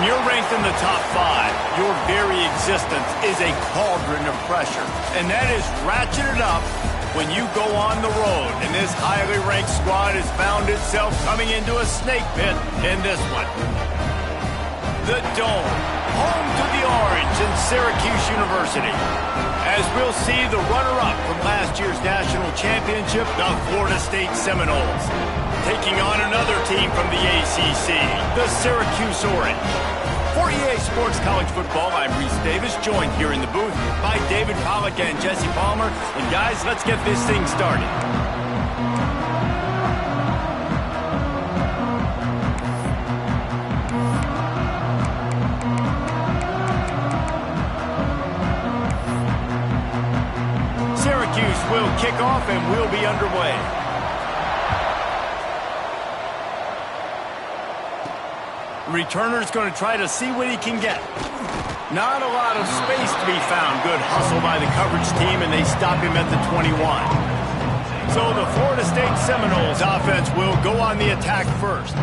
you're ranked in the top 5, your very existence is a cauldron of pressure. And that is ratcheted up when you go on the road. And this highly ranked squad has found itself coming into a snake pit in this one. The Dome, home to the Orange and Syracuse University. As we'll see the runner-up from last year's national championship, the Florida State Seminoles, taking on another team from the ACC, the Syracuse Orange. For EA Sports College Football, I'm Reese Davis, joined here in the booth by David Pollack and Jesse Palmer. And guys, let's get this thing started. Syracuse will kick off and we'll be underway. Returner's going to try to see what he can get. Not a lot of space to be found. Good hustle by the coverage team, and they stop him at the 21. So the Florida State Seminoles offense will go on the attack first.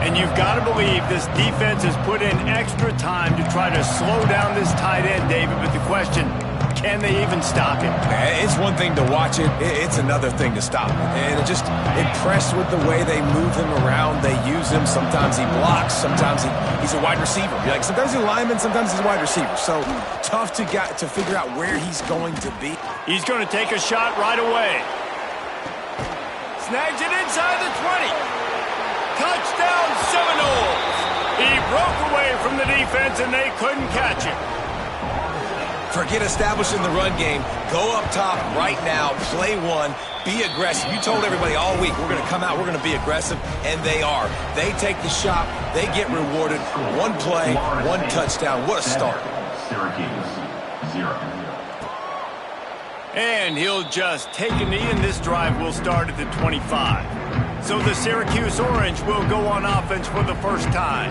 And you've got to believe this defense has put in extra time to try to slow down this tight end, David. But the question, can they even stop him? It's one thing to watch it. It's another thing to stop him. And just impressed with the way they move him around. They use him. Sometimes he blocks. Sometimes he's a wide receiver. Like sometimes he's a lineman. Sometimes he's a wide receiver. So tough to figure out where he's going to be. He's going to take a shot right away. Snags it inside the 20. Touchdown Seminoles. He broke away from the defense and they couldn't catch him. Forget establishing the run game. Go up top right now. Play one. Be aggressive. You told everybody all week, we're going to come out, we're going to be aggressive, and they are. They take the shot. They get rewarded. One play, one touchdown. What a start. Syracuse, 0. And he'll just take a knee, and this drive will start at the 25. So the Syracuse Orange will go on offense for the first time.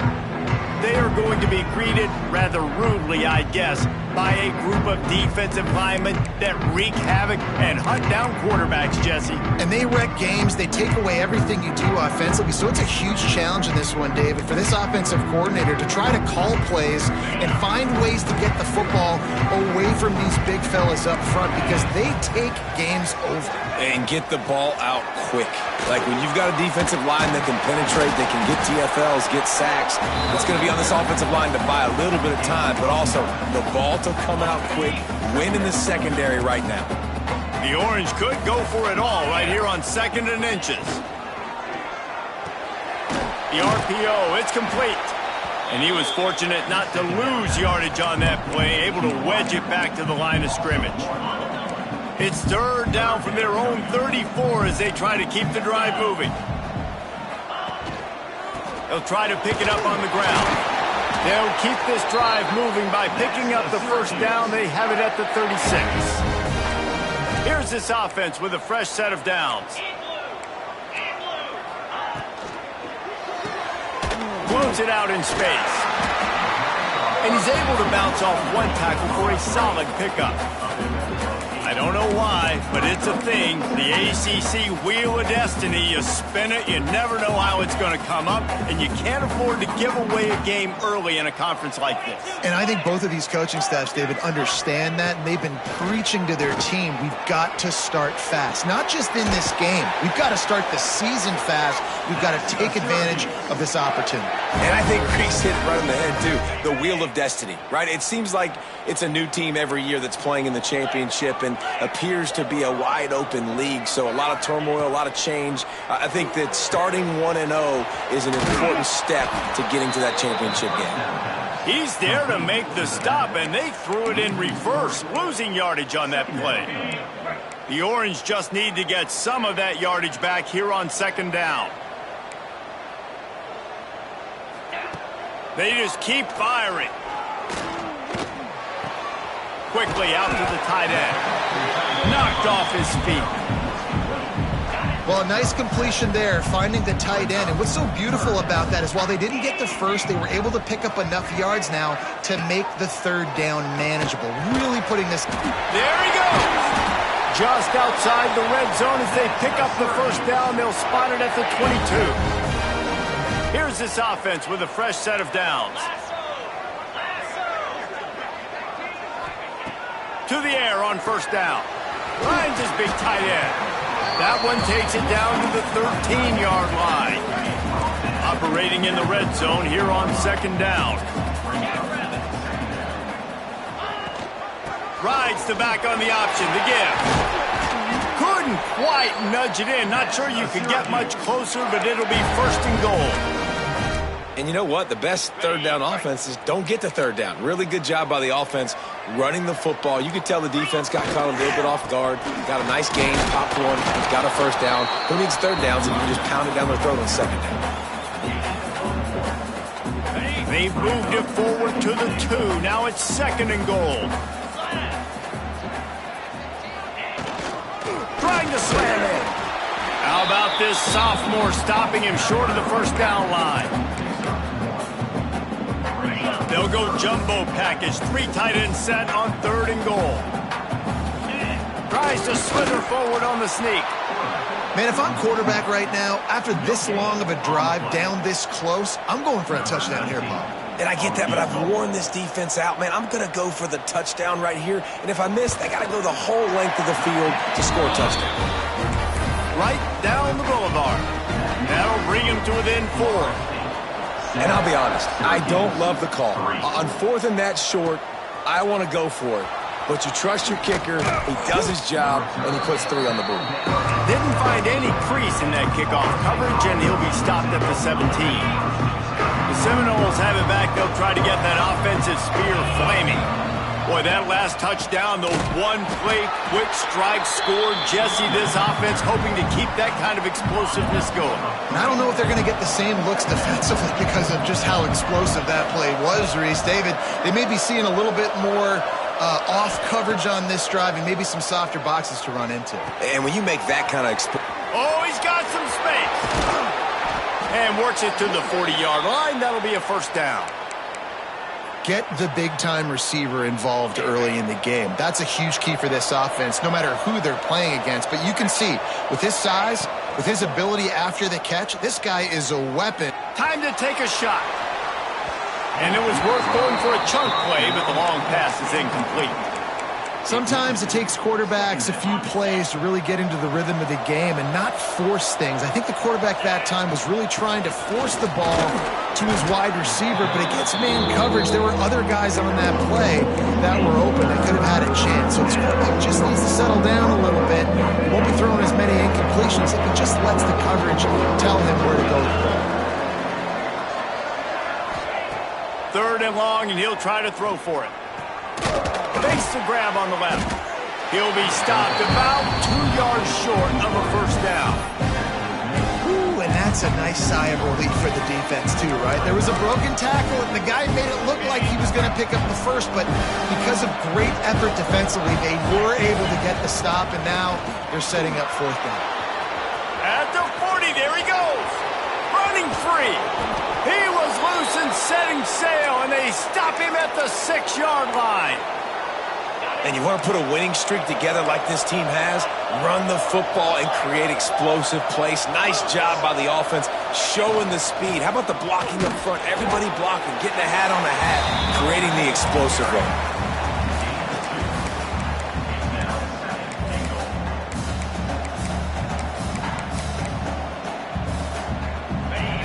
They are going to be greeted rather rudely, I guess, by a group of defensive linemen that wreak havoc and hunt down quarterbacks, Jesse. And they wreck games. They take away everything you do offensively. So it's a huge challenge in this one, David, for this offensive coordinator to try to call plays and find ways to get the football away from these big fellas up front because they take games over. And get the ball out quick. Like when you've got a defensive line that can penetrate, they can get TFLs, get sacks, it's going to be on this offensive line to buy a little bit of time, but also the ball to come out quick, win in the secondary right now. The Orange could go for it all right here on 2nd and inches. The RPO, it's complete. And he was fortunate not to lose yardage on that play, able to wedge it back to the line of scrimmage. It's 3rd down from their own 34 as they try to keep the drive moving. They'll try to pick it up on the ground. They'll keep this drive moving by picking up the first down. They have it at the 36. Here's this offense with a fresh set of downs. Moves it out in space. And he's able to bounce off one tackle for a solid pickup. I don't know why, but it's a thing. The ACC Wheel of Destiny, you spin it, you never know how it's going to come up, and you can't afford to give away a game early in a conference like this. And I think both of these coaching staffs, David, understand that, and they've been preaching to their team, we've got to start fast. Not just in this game. We've got to start the season fast. We've got to take advantage of this opportunity. And I think Reese hit it right on the head, too. The Wheel of Destiny, right? It seems like it's a new team every year that's playing in the championship and appears to be a wide-open league, so a lot of turmoil, a lot of change. I think that starting 1-0 is an important step to getting to that championship game. He's there to make the stop, and they threw it in reverse, losing yardage on that play. The Orange just need to get some of that yardage back here on 2nd down. They just keep firing. Quickly out to the tight end. Knocked off his feet. Well, a nice completion there, finding the tight end. And what's so beautiful about that is while they didn't get the first, they were able to pick up enough yards now to make the 3rd down manageable. Really putting this... There he goes! Just outside the red zone as they pick up the first down. They'll spot it at the 22. Here's this offense with a fresh set of downs. to the air on first down. Finds his big tight end. That one takes it down to the 13-yard line. Operating in the red zone here on second down. Rides the back on the option. The give. Couldn't quite nudge it in. Not sure you could get much closer, but it'll be first and goal. And you know what? The best third down offenses don't get to third down. Really good job by the offense running the football. You could tell the defense got caught a little bit off guard. Got a nice gain, popped one, got a first down. Who needs third downs if you can just pound it down their throat on second down? They've moved it forward to the 2. Now it's second and goal. Trying to slam in. How about this sophomore stopping him short of the first down line? They'll go jumbo package. 3 tight end set on third and goal. Tries to slither forward on the sneak. Man, if I'm quarterback right now, after this long of a drive down this close, I'm going for a touchdown here, Bob. And I get that, but I've worn this defense out. Man, I'm going to go for the touchdown right here. And if I miss, I got to go the whole length of the field to score a touchdown. Right down the boulevard. That'll bring him to within 4. And I'll be honest, I don't love the call. On 4th and that short, I want to go for it. But you trust your kicker, he does his job, and he puts 3 on the board. Didn't find any crease in that kickoff coverage, and he'll be stopped at the 17. The Seminoles have it back. They'll try to get that offensive spear flaming. Boy, that last touchdown, the one-play quick strike score. Jesse, this offense hoping to keep that kind of explosiveness going. And I don't know if they're going to get the same looks defensively because of just how explosive that play was, Reese. David, they may be seeing a little bit more off coverage on this drive and maybe some softer boxes to run into. And when you make that kind of oh, he's got some space. And works it to the 40-yard line. That'll be a first down. Get the big-time receiver involved early in the game. That's a huge key for this offense, no matter who they're playing against. But you can see, with his size, with his ability after the catch, this guy is a weapon. Time to take a shot. And it was worth going for a chunk play, but the long pass is incomplete. Sometimes it takes quarterbacks a few plays to really get into the rhythm of the game and not force things. I think the quarterback that time was really trying to force the ball to his wide receiver, but against man coverage, there were other guys on that play that were open that could have had a chance. So this quarterback just needs to settle down a little bit. He won't be throwing as many incompletions if he just lets the coverage tell him where to go with the ball. Third and long, and he'll try to throw for it. Fakes the grab on the left. He'll be stopped about 2 yards short of a first down. Ooh, and that's a nice sigh of relief for the defense too, right? There was a broken tackle, and the guy made it look like he was going to pick up the first, but because of great effort defensively, they were able to get the stop, and now they're setting up fourth down. At the 40, there he goes. Running free. He was loose and setting sail, and they stop him at the 6-yard line. And you want to put a winning streak together like this team has, run the football and create explosive plays. Nice job by the offense, showing the speed. How about the blocking up front? Everybody blocking, getting a hat on a hat, creating the explosive run.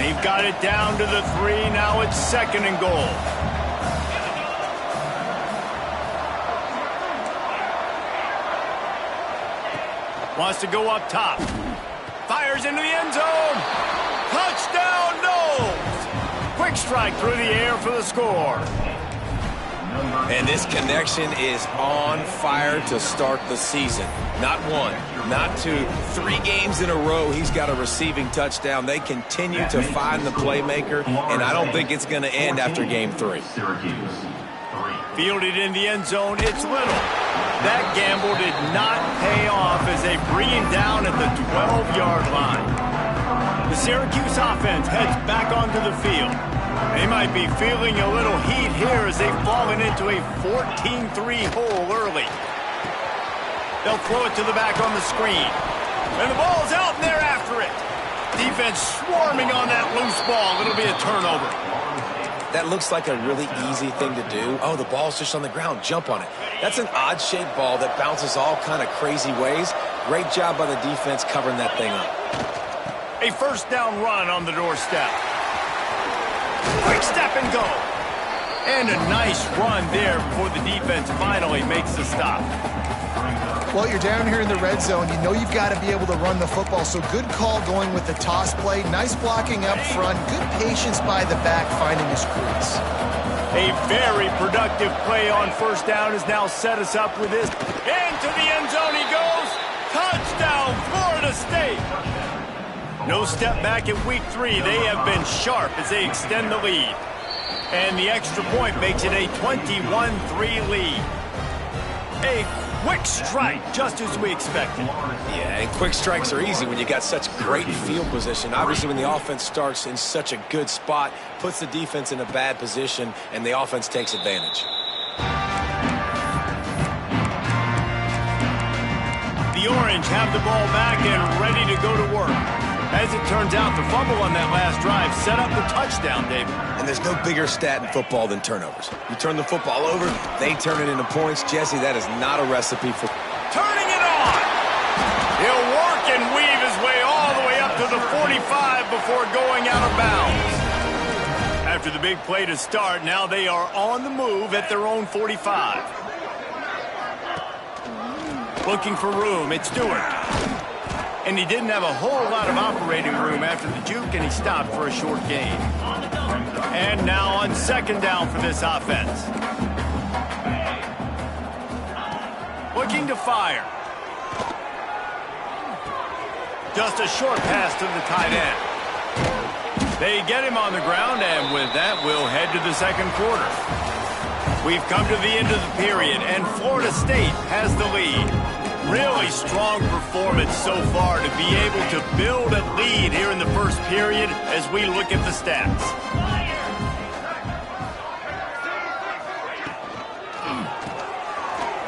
They've got it down to the 3. Now it's second and goal. Wants to go up top. Fires into the end zone. Touchdown, Noles. Quick strike through the air for the score. And this connection is on fire to start the season. Not 1, not 2, 3 games in a row he's got a receiving touchdown. They continue to find the playmaker, and I don't think it's going to end after game 3. Fielded in the end zone, it's Little. That gamble did not pay off as they bring him down at the 12-yard line. The Syracuse offense heads back onto the field. They might be feeling a little heat here as they've fallen into a 14-3 hole early. They'll throw it to the back on the screen. And the ball's out, and they're after it. Defense swarming on that loose ball. It'll be a turnover. That looks like a really easy thing to do. Oh, the ball's just on the ground. Jump on it. That's an odd-shaped ball that bounces all kind of crazy ways. Great job by the defense covering that thing up. A first down run on the doorstep. Quick step and go. And a nice run there before the defense finally makes the stop. Well, you're down here in the red zone. You know you've got to be able to run the football, so good call going with the toss play. Nice blocking up front. Good patience by the back finding his crease. A very productive play on first down has now set us up with this. Into the end zone he goes. Touchdown, Florida State. No step back in week 3. They have been sharp as they extend the lead. And the extra point makes it a 21-3 lead. A quick strike, just as we expected. Yeah, and quick strikes are easy when you got such great field position. Obviously, when the offense starts in such a good spot, puts the defense in a bad position, and the offense takes advantage. The Orange have the ball back and ready to go to work. As it turns out, the fumble on that last drive set up the touchdown, David. And there's no bigger stat in football than turnovers. You turn the football over, they turn it into points. Jesse, that is not a recipe for... Turning it on! He'll work and weave his way all the way up to the 45 before going out of bounds. After the big play to start, now they are on the move at their own 45. Looking for room, it's Stewart. And he didn't have a whole lot of operating room after the juke, and he stopped for a short gain. And now on second down for this offense. Looking to fire. Just a short pass to the tight end. They get him on the ground, and with that, we'll head to the second quarter. We've come to the end of the period, and Florida State has the lead. Really strong performance so far to be able to build a lead here in the first period as we look at the stats.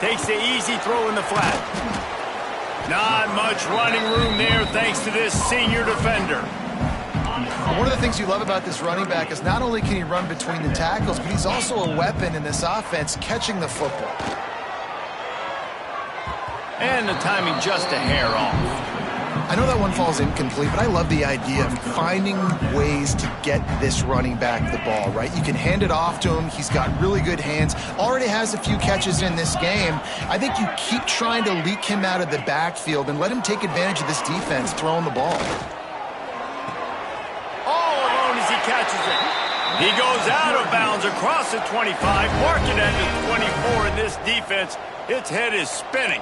Takes the easy throw in the flat. Not much running room there thanks to this senior defender. One of the things you love about this running back is not only can he run between the tackles, but he's also a weapon in this offense catching the football. And the timing just a hair off. I know that one falls incomplete, but I love the idea of finding ways to get this running back the ball, right? You can hand it off to him. He's got really good hands. Already has a few catches in this game. I think you keep trying to leak him out of the backfield and let him take advantage of this defense throwing the ball. All alone as he catches it. He goes out of bounds across the 25, marking at the 24 in this defense. Its head is spinning.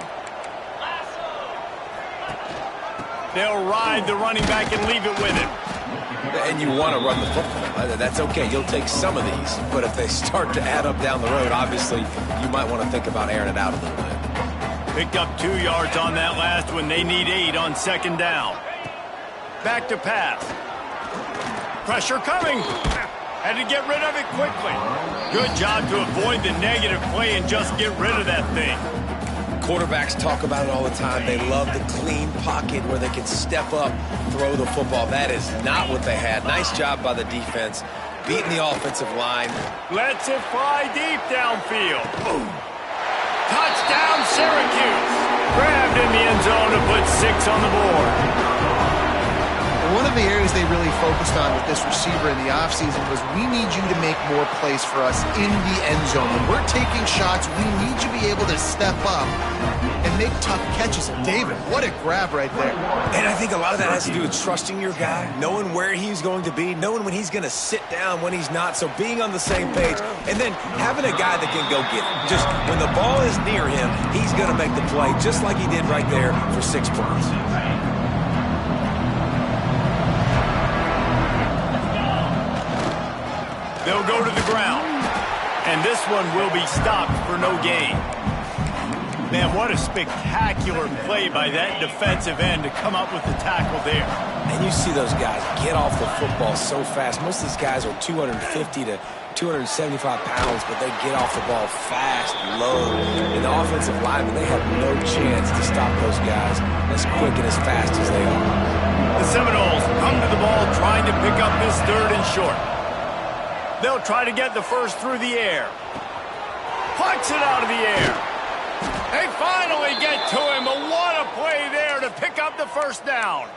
They'll ride the running back and leave it with him. And you want to run the football. That's okay. You'll take some of these. But if they start to add up down the road, obviously, you might want to think about airing it out a little bit. Picked up 2 yards on that last one. They need 8 on second down. Back to pass. Pressure coming. Had to get rid of it quickly. Good job to avoid the negative play and just get rid of that thing. Quarterbacks talk about it all the time. They love the clean pocket where they can step up, throw the football. That is not what they had. Nice job by the defense, beating the offensive line. Lets it fly deep downfield. Boom. Touchdown, Syracuse. Grabbed in the end zone to put 6 on the board. One of the areas they really focused on with this receiver in the offseason was we need you to make more plays for us in the end zone. When we're taking shots, we need you to be able to step up and make tough catches. And David, what a grab right there. And I think a lot of that has to do with trusting your guy, knowing where he's going to be, knowing when he's going to sit down, when he's not. So being on the same page, and then having a guy that can go get it. Just when the ball is near him, he's going to make the play, just like he did right there for 6 points. They'll go to the ground. And this one will be stopped for no gain. Man, what a spectacular play by that defensive end to come up with the tackle there. And you see those guys get off the football so fast. Most of these guys are 250 to 275 pounds, but they get off the ball fast, low. And the offensive linemen, they have no chance to stop those guys as quick and as fast as they are. The Seminoles come to the ball trying to pick up this 3rd and short. They'll try to get the first through the air. Punts it out of the air. They finally get to him, but what a play there to pick up the first down.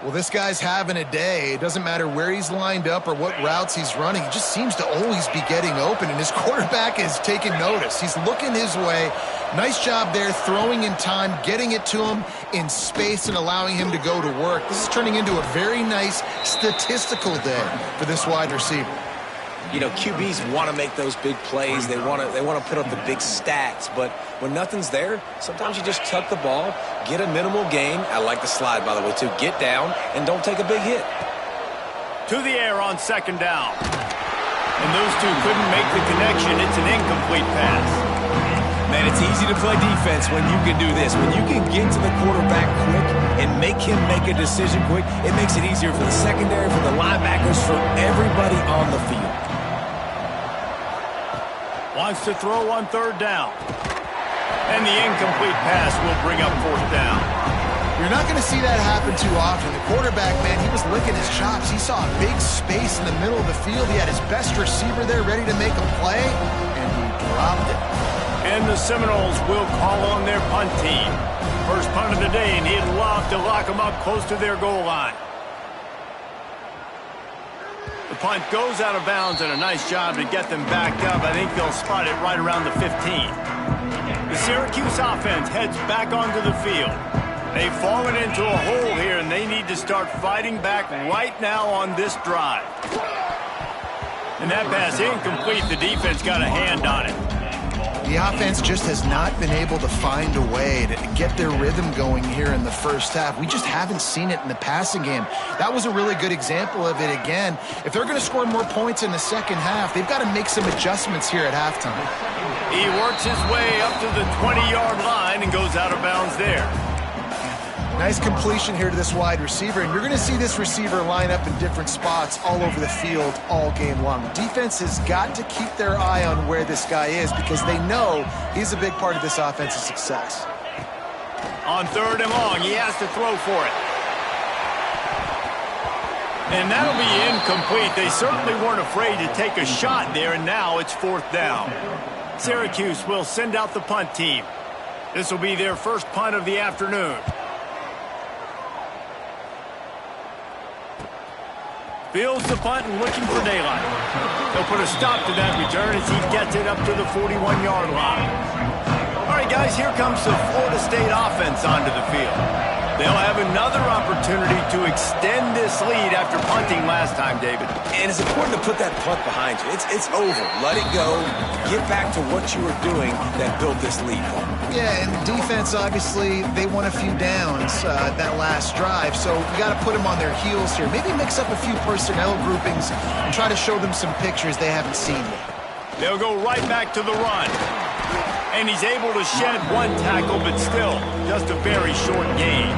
Well, this guy's having a day. It doesn't matter where he's lined up or what routes he's running. He just seems to always be getting open, and his quarterback is taking notice. He's looking his way. Nice job there, throwing in time, getting it to him in space and allowing him to go to work. This is turning into a very nice statistical day for this wide receiver. You know, QBs want to make those big plays. They want to put up the big stats. But when nothing's there, sometimes you just tuck the ball, get a minimal gain. I like the slide, by the way, too. Get down and don't take a big hit. To the air on second down. And those two couldn't make the connection. It's an incomplete pass. Man, it's easy to play defense when you can do this. When you can get to the quarterback quick and make him make a decision quick, it makes it easier for the secondary, for the linebackers, for everybody on the field. Wants to throw on third down. And the incomplete pass will bring up fourth down. You're not going to see that happen too often. The quarterback, man, he was licking his chops. He saw a big space in the middle of the field. He had his best receiver there ready to make a play, and he dropped it. And the Seminoles will call on their punt team. First punt of the day, and he'd love to lock them up close to their goal line. The punt goes out of bounds, and a nice job to get them backed up. I think they'll spot it right around the 15. The Syracuse offense heads back onto the field. They've fallen into a hole here, and they need to start fighting back right now on this drive. And that pass incomplete. The defense got a hand on it. The offense just has not been able to find a way to get their rhythm going here in the first half. We just haven't seen it in the passing game. That was a really good example of it again. If they're going to score more points in the second half, they've got to make some adjustments here at halftime. He works his way up to the 20-yard line and goes out of bounds there. Nice completion here to this wide receiver, and you're going to see this receiver line up in different spots all over the field all game long. Defense has got to keep their eye on where this guy is because they know he's a big part of this offense's success. On third and long, he has to throw for it. And that'll be incomplete. They certainly weren't afraid to take a shot there, and now it's fourth down. Syracuse will send out the punt team. This will be their first punt of the afternoon. Fields the punt and looking for daylight. They'll put a stop to that return as he gets it up to the 41-yard line. All right, guys, here comes the Florida State offense onto the field. They'll have another opportunity to extend this lead after punting last time, David. And it's important to put that punt behind you. It's over. Let it go. Get back to what you were doing that built this lead. Yeah, and defense, obviously, they won a few downs that last drive, so you got to put them on their heels here. Maybe mix up a few personnel groupings and try to show them some pictures they haven't seen yet. They'll go right back to the run. And he's able to shed one tackle, but still just a very short gain.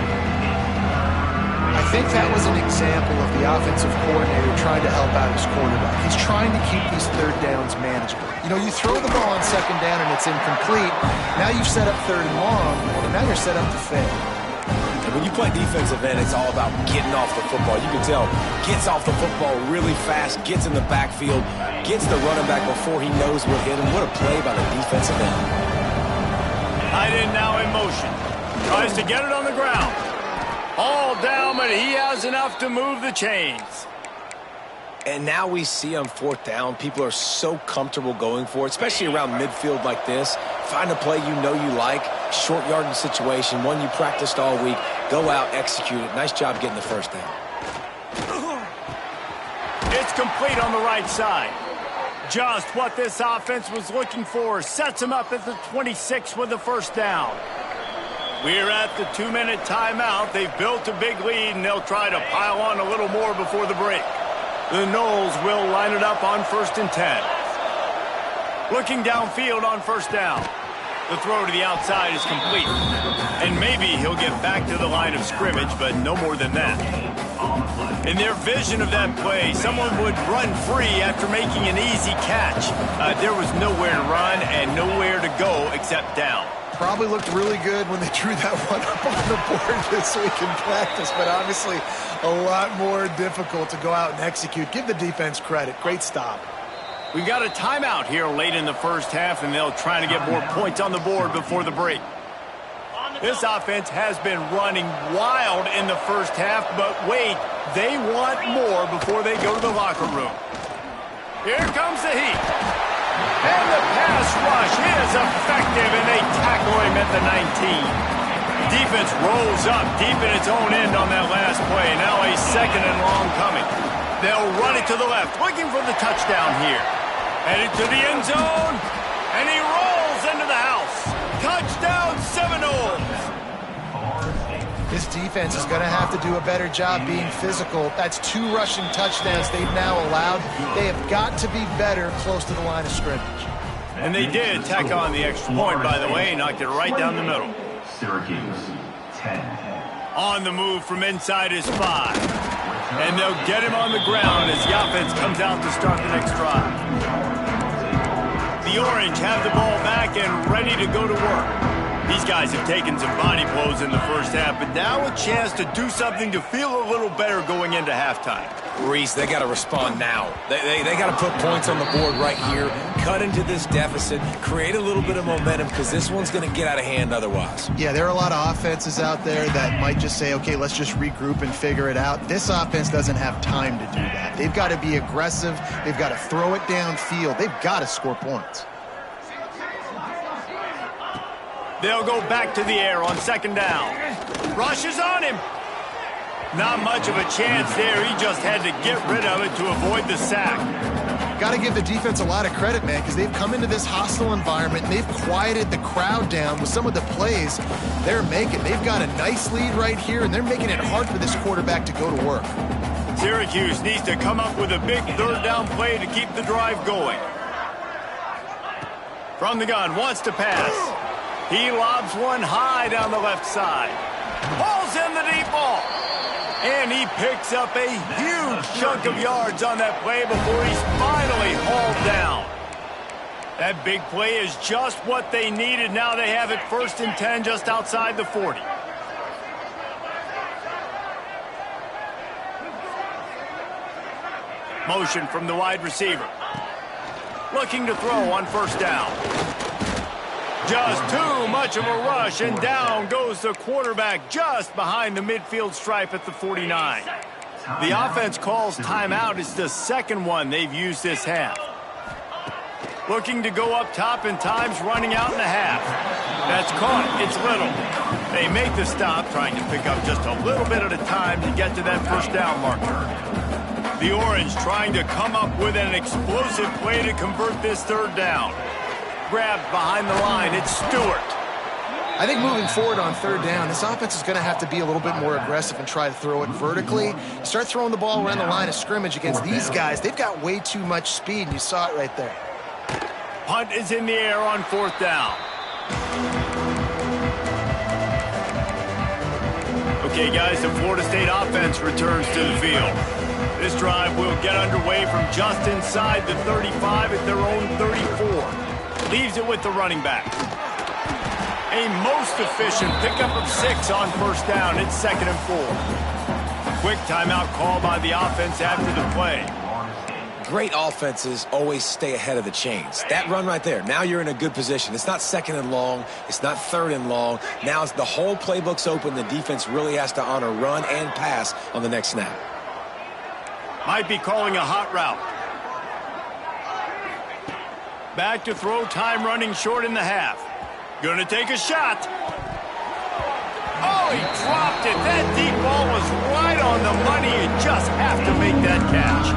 I think that was an example of the offensive coordinator trying to help out his quarterback. He's trying to keep these third downs manageable. You know, you throw the ball on second down and it's incomplete. Now you've set up third and long, and now you're set up to fail. And when you play defensive end, it's all about getting off the football. You can tell, gets off the football really fast, gets in the backfield, gets the running back before he knows what hit him. What a play by the defensive end. Tight end now in motion. Tries to get it on the ground. All down, but he has enough to move the chains. And now we see on fourth down, people are so comfortable going for it, especially around midfield like this. Find a play you know you like, short yardage situation, one you practiced all week. Go out, execute it. Nice job getting the first down. It's complete on the right side. Just what this offense was looking for. Sets him up at the 26 with the first down. We're at the 2-minute timeout. They've built a big lead, and they'll try to pile on a little more before the break. The Noles will line it up on 1st and 10. Looking downfield on first down. The throw to the outside is complete. And maybe he'll get back to the line of scrimmage, but no more than that. In their vision of that play, someone would run free after making an easy catch. There was nowhere to run and nowhere to go except down. Probably looked really good when they drew that one up on the board this week in practice, but obviously a lot more difficult to go out and execute. Give the defense credit. Great stop. We've got a timeout here late in the first half, and they'll try to get more points on the board before the break. This offense has been running wild in the first half, but wait, they want more before they go to the locker room. Here comes the heat. And the pass rush is effective, and they tackle him at the 19. Defense rolls up deep in its own end on that last play. Now a second and long coming. They'll run it to the left, looking for the touchdown here. Headed to the end zone, and he rolls into the house. Touchdown, Seminoles. This defense is going to have to do a better job being physical. That's 2 rushing touchdowns they've now allowed. They have got to be better close to the line of scrimmage. And they did tack on the extra point, by the way, knocked it right down the middle. Syracuse, 10. On the move from inside his 5. And they'll get him on the ground as the offense comes out to start the next drive. The Orange have the ball back and ready to go to work. These guys have taken some body blows in the first half, but now a chance to do something to feel a little better going into halftime. Reese, they got to respond now. They got to put points on the board right here, cut into this deficit, create a little bit of momentum, because this one's going to get out of hand otherwise. Yeah, there are a lot of offenses out there that might just say, okay, let's just regroup and figure it out. This offense doesn't have time to do that. They've got to be aggressive. They've got to throw it downfield. They've got to score points. They'll go back to the air on second down. Rush is on him. Not much of a chance there. He just had to get rid of it to avoid the sack. Got to give the defense a lot of credit, man, because they've come into this hostile environment and they've quieted the crowd down with some of the plays they're making. They've got a nice lead right here, and they're making it hard for this quarterback to go to work. Syracuse needs to come up with a big third down play to keep the drive going. From the gun, wants to pass. He lobs one high down the left side. Pulls in the deep ball. And he picks up a huge chunk of yards on that play before he's finally hauled down. That big play is just what they needed. Now they have it 1st and 10 just outside the 40. Motion from the wide receiver. Looking to throw on 1st down. Just too much of a rush, and down goes the quarterback just behind the midfield stripe at the 49. The offense calls timeout. It's the second one they've used this half. Looking to go up top, and time's running out in the half. That's caught. It's Little. They make the stop, trying to pick up just a little bit at a time to get to that 1st down marker. The Orange trying to come up with an explosive play to convert this 3rd down. Grabbed behind the line. It's Stewart. I think moving forward on 3rd down, this offense is going to have to be a little bit more aggressive and try to throw it vertically. Start throwing the ball around the line of scrimmage against these guys. They've got way too much speed, and you saw it right there. Punt is in the air on 4th down. Okay, guys, the Florida State offense returns to the field. This drive will get underway from just inside the 35 at their own 34. Leaves it with the running back. A most efficient pickup of 6 on 1st down. It's 2nd and 4. Quick timeout call by the offense after the play. Great offenses always stay ahead of the chains. That run right there, now you're in a good position. It's not 2nd and long. It's not 3rd and long. Now the whole playbook's open. The defense really has to honor run and pass on the next snap. Might be calling a hot route. Back to throw, time running short in the half. Gonna take a shot. Oh, he dropped it. That deep ball was right on the money. You just have to make that catch.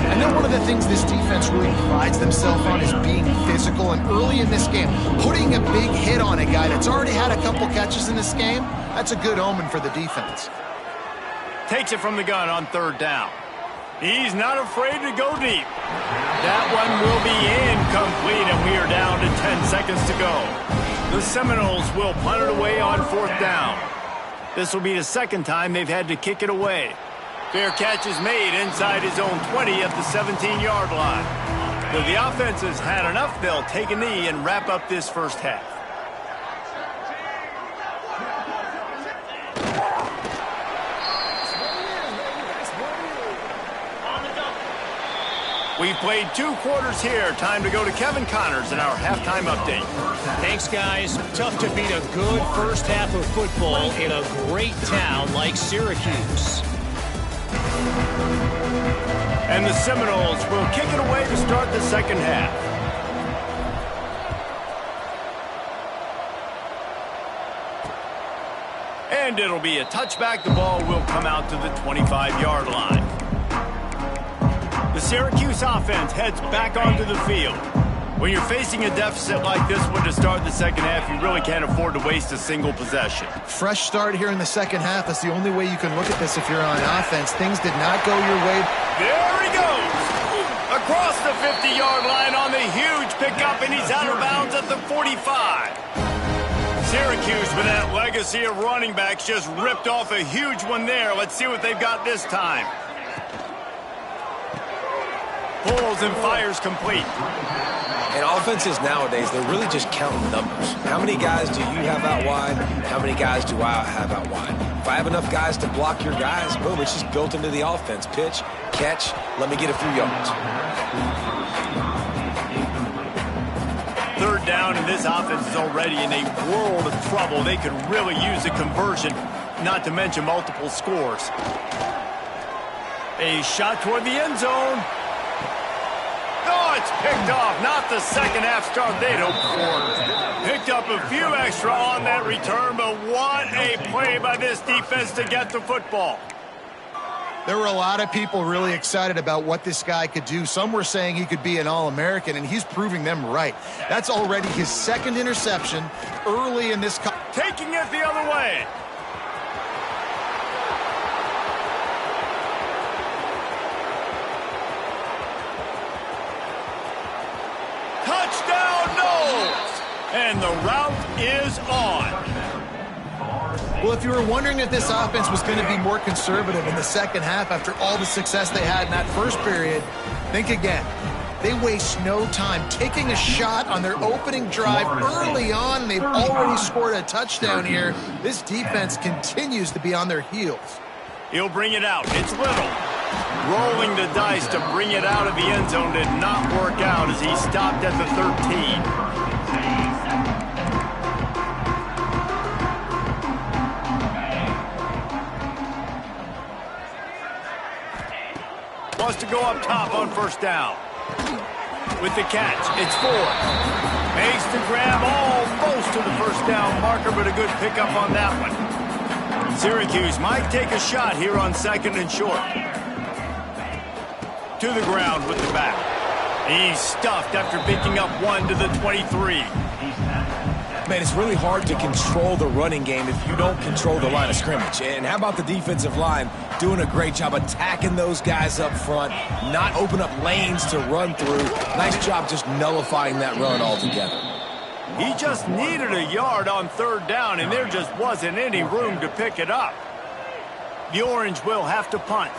I know one of the things this defense really prides themselves on is being physical, and early in this game, putting a big hit on a guy that's already had a couple catches in this game, that's a good omen for the defense. Takes it from the gun on 3rd down. He's not afraid to go deep. That one will be incomplete, and we are down to 10 seconds to go. The Seminoles will punt it away on 4th down. This will be the 2nd time they've had to kick it away. Fair catch is made inside his own 20 at the 17-yard line. So the offense has had enough. They'll take a knee and wrap up this 1st half. We've played 2 quarters here. Time to go to Kevin Connors in our halftime update. Thanks, guys. Tough to beat a good first half of football in a great town like Syracuse. And the Seminoles will kick it away to start the second half. And it'll be a touchback. The ball will come out to the 25-yard line. The Syracuse offense heads back onto the field. When you're facing a deficit like this one to start the second half, you really can't afford to waste a single possession. Fresh start here in the second half. That's the only way you can look at this if you're on offense. Things did not go your way. There he goes! Across the 50-yard line on the huge pickup, and he's out of bounds at the 45. Syracuse, with that legacy of running backs, just ripped off a huge one there. Let's see what they've got this time. Pulls and fires complete. And offenses nowadays, they're really just counting numbers. How many guys do you have out wide? How many guys do I have out wide? If I have enough guys to block your guys, boom, it's just built into the offense. Pitch, catch, let me get a few yards. Third down, and this offense is already in a world of trouble. They could really use a conversion, not to mention multiple scores. A shot toward the end zone. Oh, it's picked off. Not the second half start they'd hoped for. Picked up a few extra on that return, but what a play by this defense to get the football. There were a lot of people really excited about what this guy could do. Some were saying he could be an All-American, and he's proving them right. That's already his second interception early in this. Taking it the other way. Touchdown, Knowles! And the route is on. Well, if you were wondering if this offense was going to be more conservative in the second half after all the success they had in that first period, think again. They waste no time taking a shot on their opening drive early on. They've already scored a touchdown here. This defense continues to be on their heels. He'll bring it out. It's Little. Rolling the dice to bring it out of the end zone did not work out as he stopped at the 13. Wants to go up top on first down. With the catch, it's Ford. Makes the grab almost to the first down marker, but a good pickup on that one. Syracuse might take a shot here on second and short. To the ground with the back. He's stuffed after picking up one to the 23. Man, it's really hard to control the running game if you don't control the line of scrimmage. And how about the defensive line doing a great job attacking those guys up front, not open up lanes to run through. Nice job just nullifying that run altogether. He just needed a yard on third down, and there just wasn't any room to pick it up. The Orange will have to punt.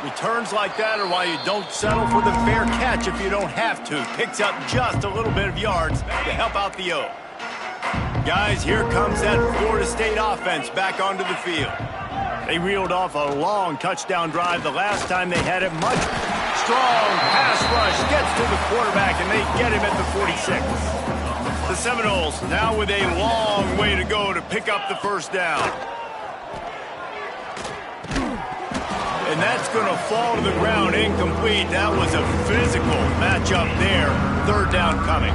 Returns like that are why you don't settle for the fair catch if you don't have to. Picks up just a little bit of yards to help out the O. Guys, here comes that Florida State offense back onto the field. They reeled off a long touchdown drive the last time they had it. Much strong pass rush gets to the quarterback, and they get him at the 46. The Seminoles now with a long way to go to pick up the first down. And that's going to fall to the ground incomplete. That was a physical matchup there. Third down coming.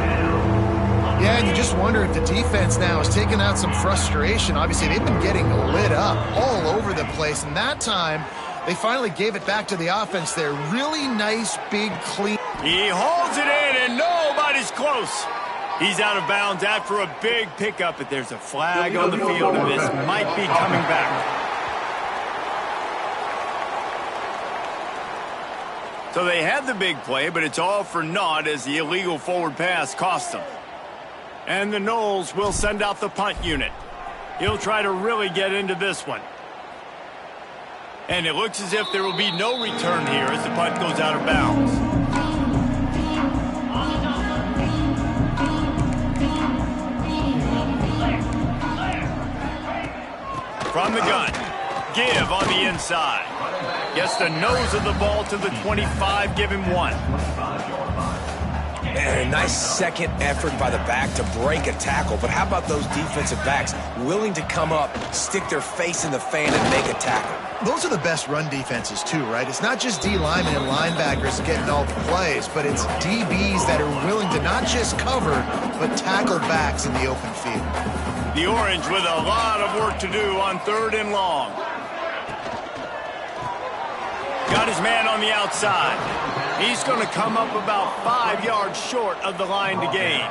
Yeah, and you just wonder if the defense now has taken out some frustration. Obviously, they've been getting lit up all over the place. And that time, they finally gave it back to the offense there. Really nice, big, clean. He holds it in, and nobody's close. He's out of bounds after a big pickup, but there's a flag on the field, and this might be coming back. So they had the big play, but it's all for naught as the illegal forward pass cost them. And the Noles will send out the punt unit. He'll try to really get into this one. And it looks as if there will be no return here as the punt goes out of bounds. From the gun. Give on the inside. Gets the nose of the ball to the 25, give him 1. And a nice second effort by the back to break a tackle. But how about those defensive backs willing to come up, stick their face in the fan, and make a tackle? Those are the best run defenses, too, right? It's not just D linemen and linebackers getting all the plays, but it's DBs that are willing to not just cover, but tackle backs in the open field. The Orange with a lot of work to do on 3rd and long. Got his man on the outside. He's going to come up about 5 yards short of the line to gain.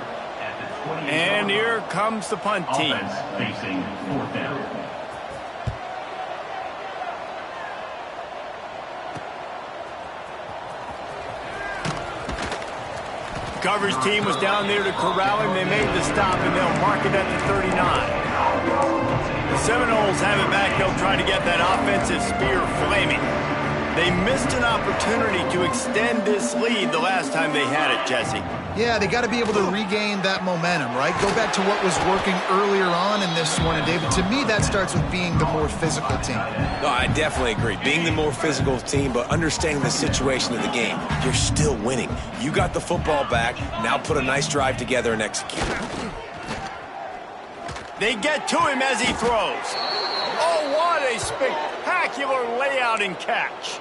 And here comes the punt team. Offense facing 4th down. Coverage team was down there to corral him. They made the stop, and they'll mark it at the 39. The Seminoles have it back. They'll try to get that offensive spear flaming. They missed an opportunity to extend this lead the last time they had it, Jesse. Yeah, they got to be able to regain that momentum, right? Go back to what was working earlier on in this one. And, David, to me, that starts with being the more physical team. No, I definitely agree. Being the more physical team, but understanding the situation of the game. You're still winning. You got the football back. Now put a nice drive together and execute. They get to him as he throws. Oh, what a spectacular layout and catch.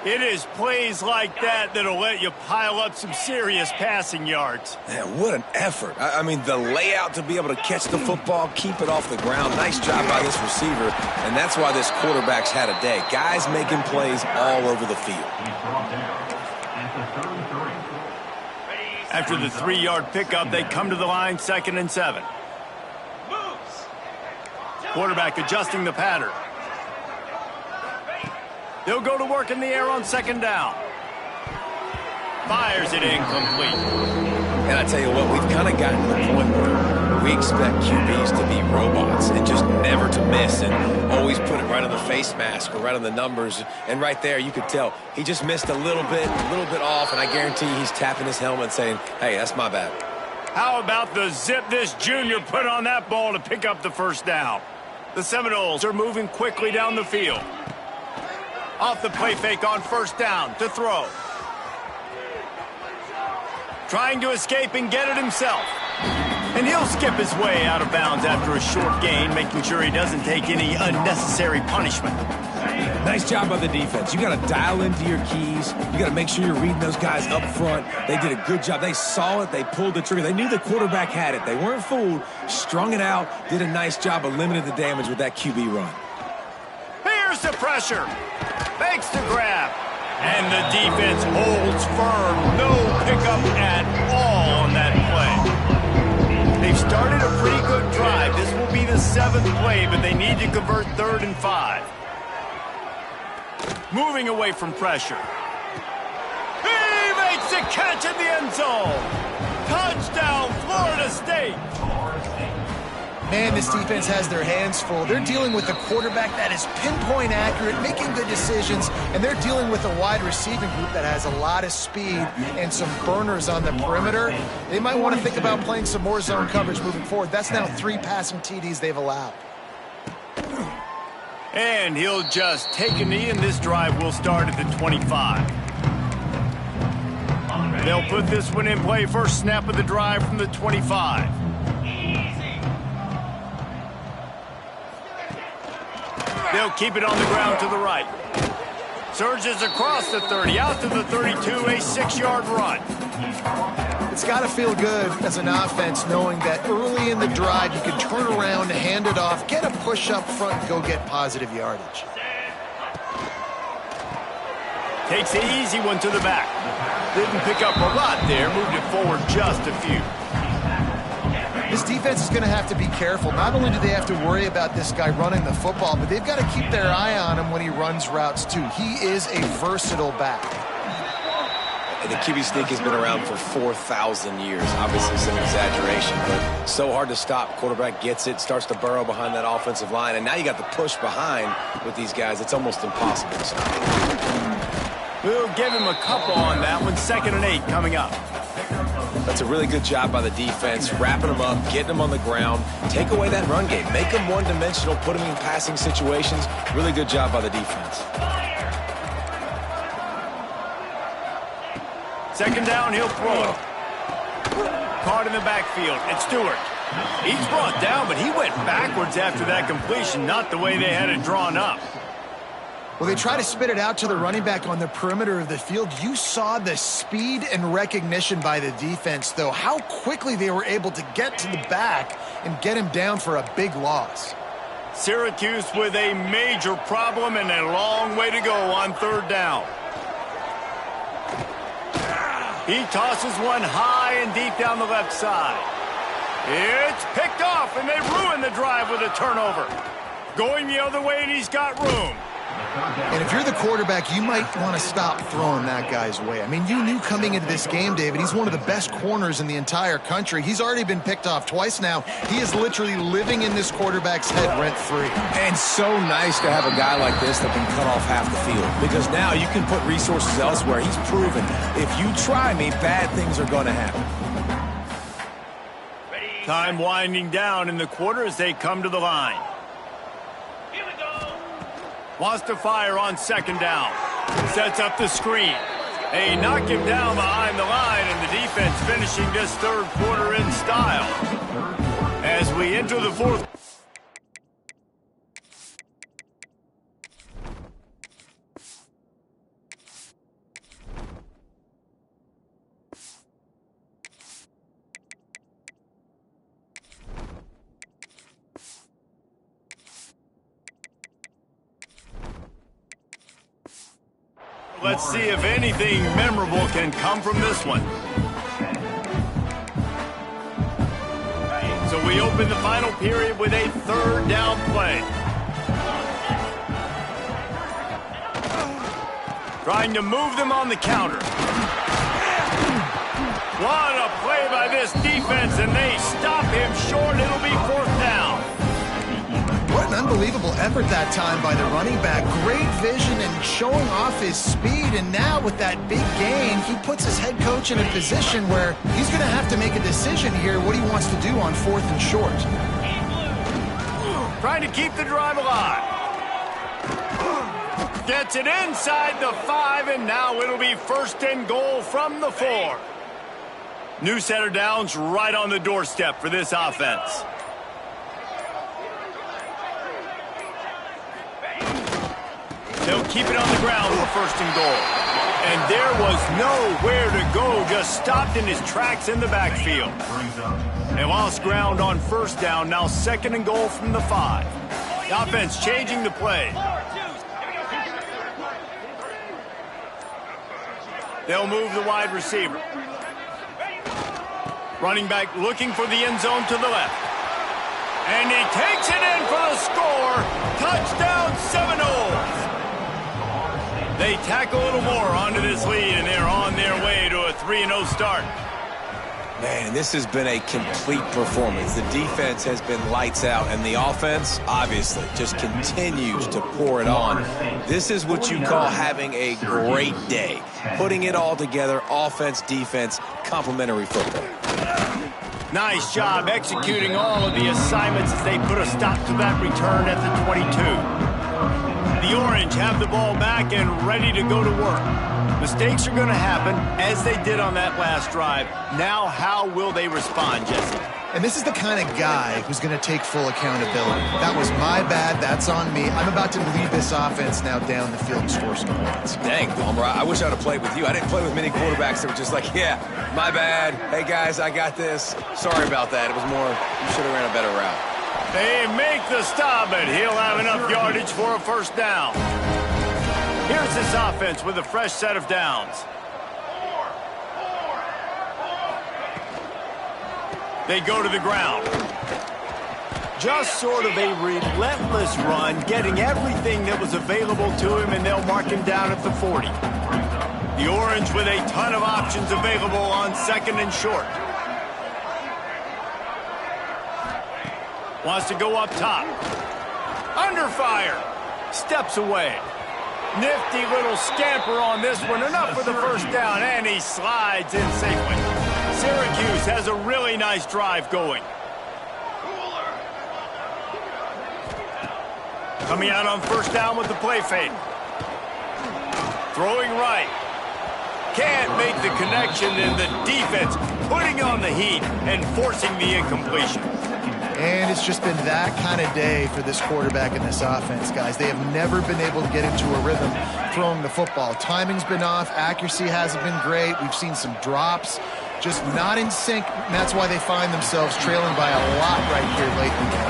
It is plays like that that'll let you pile up some serious passing yards. Man, what an effort. I mean, the layout to be able to catch the football, keep it off the ground. Nice job by this receiver, and that's why this quarterback's had a day. Guys making plays all over the field. After the 3-yard pickup, they come to the line, 2nd and 7. Quarterback adjusting the pattern. They'll go to work in the air on 2nd down. Fires it incomplete. And I tell you what, we've kind of gotten to the point where we expect QBs to be robots and just never to miss and always put it right on the face mask or right on the numbers. And right there, you could tell he just missed a little bit off, and I guarantee he's tapping his helmet saying, hey, that's my bad. How about the zip this junior put on that ball to pick up the 1st down? The Seminoles are moving quickly down the field. Off the play fake on 1st down to throw. Trying to escape and get it himself. And he'll skip his way out of bounds after a short gain, making sure he doesn't take any unnecessary punishment. Nice job by the defense. You got to dial into your keys. You got to make sure you're reading those guys up front. They did a good job. They saw it. They pulled the trigger. They knew the quarterback had it. They weren't fooled. Strung it out. Did a nice job of limiting the damage with that QB run. Here's the pressure. Fakes the grab. And the defense holds firm. No pickup at all on that play. They've started a pretty good drive. This will be the 7th play, but they need to convert 3rd and 5. Moving away from pressure. He makes the catch in the end zone. Touchdown, Florida State. Man, this defense has their hands full. They're dealing with a quarterback that is pinpoint accurate, making good decisions, and they're dealing with a wide receiving group that has a lot of speed and some burners on the perimeter. They might want to think about playing some more zone coverage moving forward. That's now 3 passing TDs they've allowed. And he'll just take a knee, and this drive will start at the 25. They'll put this one in play. First snap of the drive from the 25. They'll keep it on the ground to the right. Surges across the 30, out to the 32, a 6-yard run. It's got to feel good as an offense knowing that early in the drive you can turn around, hand it off, get a push up front, and go get positive yardage. Takes the easy one to the back. Didn't pick up a lot there, moved it forward just a few. This defense is going to have to be careful. Not only do they have to worry about this guy running the football, but they've got to keep their eye on him when he runs routes too. He is a versatile back. And the QB sneak has been around for 4,000 years. Obviously some exaggeration, but so hard to stop. Quarterback gets it, starts to burrow behind that offensive line, and now you got the push behind with these guys. It's almost impossible to stop. We'll give him a couple on that one. 2nd and 8 coming up. That's a really good job by the defense, wrapping them up, getting them on the ground, take away that run game, make them one-dimensional, put them in passing situations. Really good job by the defense. Second down, he'll throw it. Caught in the backfield. It's Stewart. He's brought down, but he went backwards after that completion, not the way they had it drawn up. Well, they try to spit it out to the running back on the perimeter of the field. You saw the speed and recognition by the defense, though, how quickly they were able to get to the back and get him down for a big loss. Syracuse with a major problem and a long way to go on third down. He tosses one high and deep down the left side. It's picked off, and they ruin the drive with a turnover. Going the other way, and he's got room. And if you're the quarterback, you might want to stop throwing that guy's way. I mean, you knew coming into this game, David, he's one of the best corners in the entire country. He's already been picked off twice now. He is literally living in this quarterback's head rent-free. And so nice to have a guy like this that can cut off half the field, because now you can put resources elsewhere. He's proven if you try me, bad things are going to happen. Time winding down in the quarter as they come to the line. Wants to fire on second down. Sets up the screen. They knock him down behind the line, and the defense finishing this third quarter in style. As we enter the fourth. Let's see if anything memorable can come from this one. So we open the final period with a third down play. Trying to move them on the counter. What a play by this defense, and they stop him short. It'll be fourth down. What an unbelievable effort that time by the running back. Great vision and showing off his speed. And now with that big gain, he puts his head coach in a position where he's going to have to make a decision here what he wants to do on fourth and short. Trying to keep the drive alive. Gets it inside the 5, and now it'll be first and goal from the 4. New set of downs right on the doorstep for this offense. They'll keep it on the ground for first and goal. And there was nowhere to go, just stopped in his tracks in the backfield. They lost ground on first down, now second and goal from the 5. The offense changing the play. They'll move the wide receiver. Running back looking for the end zone to the left. And he takes it in for the score. Touchdown Seminoles. They tack a little more onto this lead, and they're on their way to a 3-0 start. Man, this has been a complete performance. The defense has been lights out, and the offense, obviously, just continues to pour it on. This is what you call having a great day. Putting it all together, offense, defense, complementary football. Nice job executing all of the assignments as they put a stop to that return at the 22. The Orange have the ball back and ready to go to work. Mistakes are going to happen, as they did on that last drive. Now, how will they respond, Jesse? And this is the kind of guy who's going to take full accountability. That was my bad. That's on me. I'm about to lead this offense now down the field and score some points. Dang, Palmer, I wish I'd have played with you. I didn't play with many quarterbacks that were just like, yeah, my bad. Hey, guys, I got this. Sorry about that. It was more, you should have ran a better route. They make the stop, and he'll have enough yardage for a first down. Here's this offense with a fresh set of downs. They go to the ground. Just sort of a relentless run, getting everything that was available to him, and they'll mark him down at the 40. The Orange with a ton of options available on second and short. Wants to go up top. Under fire. Steps away. Nifty little scamper on this one. Enough for the first down, and he slides in safely. Syracuse has a really nice drive going. Coming out on first down with the play fake. Throwing right. Can't make the connection, and the defense putting on the heat and forcing the incompletion. And it's just been that kind of day for this quarterback and this offense, guys. They have never been able to get into a rhythm throwing the football. Timing's been off. Accuracy hasn't been great. We've seen some drops. Just not in sync, and that's why they find themselves trailing by a lot right here late in the game.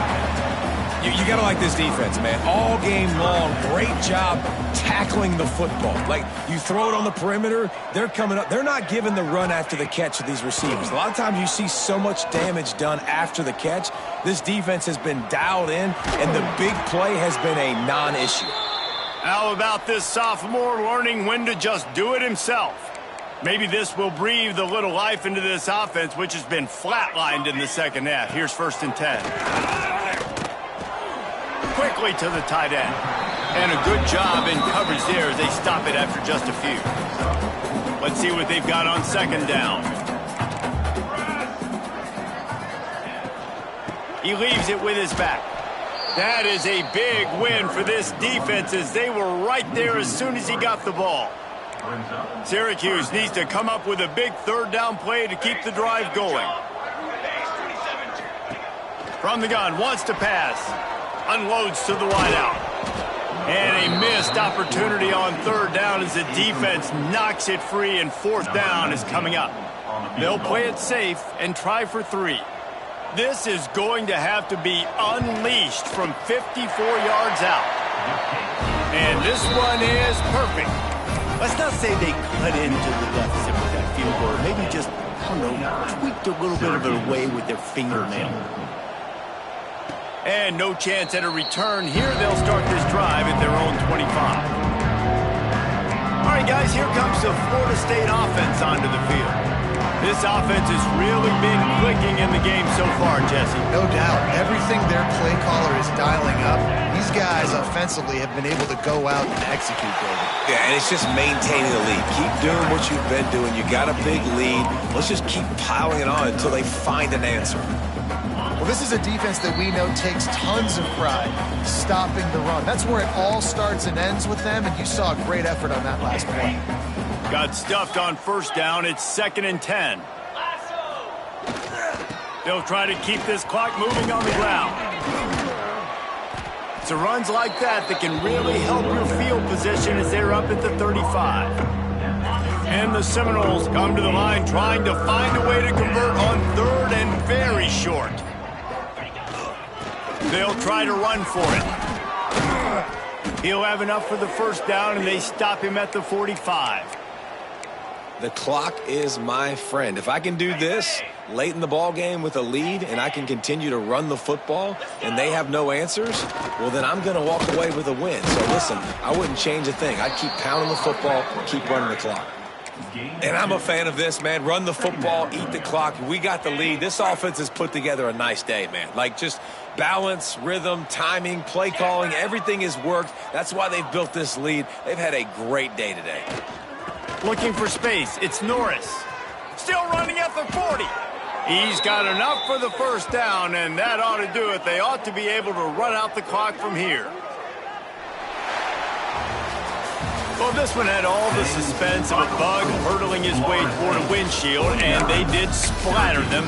You got to like this defense, man. All game long, great job tackling the football. Like, you throw it on the perimeter, they're coming up. They're not giving the run after the catch to these receivers. A lot of times you see so much damage done after the catch. This defense has been dialed in, and the big play has been a non-issue. How about this sophomore learning when to just do it himself? Maybe this will breathe a little life into this offense, which has been flatlined in the second half. Here's 1st and 10. Quickly to the tight end. And a good job in coverage there as they stop it after just a few. Let's see what they've got on 2nd down. He leaves it with his back. That is a big win for this defense as they were right there as soon as he got the ball. Syracuse needs to come up with a big 3rd down play to keep the drive going. From the gun, wants to pass. Unloads to the wideout. And a missed opportunity on 3rd down as the defense knocks it free, and 4th down is coming up. They'll play it safe and try for 3. This is going to have to be unleashed from 54 yards out. And this one is perfect. Let's not say they cut into the deficit with that field goal. Maybe just, I don't know, tweaked a little bit of it away with their fingernail. And no chance at a return here. They'll start this drive at their own 25. All right, guys, here comes the Florida State offense onto the field. This offense has really been clicking in the game so far, Jesse. No doubt. Everything their play caller is dialing up, these guys offensively have been able to go out and execute, David. Yeah, and it's just maintaining the lead. Keep doing what you've been doing. You got a big lead. Let's just keep piling it on until they find an answer. Well, this is a defense that we know takes tons of pride stopping the run. That's where it all starts and ends with them, and you saw a great effort on that last play. Got stuffed on 1st down. It's 2nd and 10. They'll try to keep this clock moving on the ground. It's the runs like that that can really help your field position as they're up at the 35. And the Seminoles come to the line trying to find a way to convert on 3rd and very short. They'll try to run for it. He'll have enough for the 1st down, and they stop him at the 45. The clock is my friend. If I can do this late in the ball game with a lead and I can continue to run the football and they have no answers, well, then I'm going to walk away with a win. So, listen, I wouldn't change a thing. I'd keep pounding the football, keep running the clock. And I'm a fan of this, man. Run the football, eat the clock. We got the lead. This offense has put together a nice day, man. Like, just balance, rhythm, timing, play calling, everything has worked. That's why they've built this lead. They've had a great day today. Looking for space. It's Norris. Still running at the 40. He's got enough for the 1st down, and that ought to do it. They ought to be able to run out the clock from here. Well, this one had all the suspense of a bug hurtling his way toward a windshield, and they did splatter them.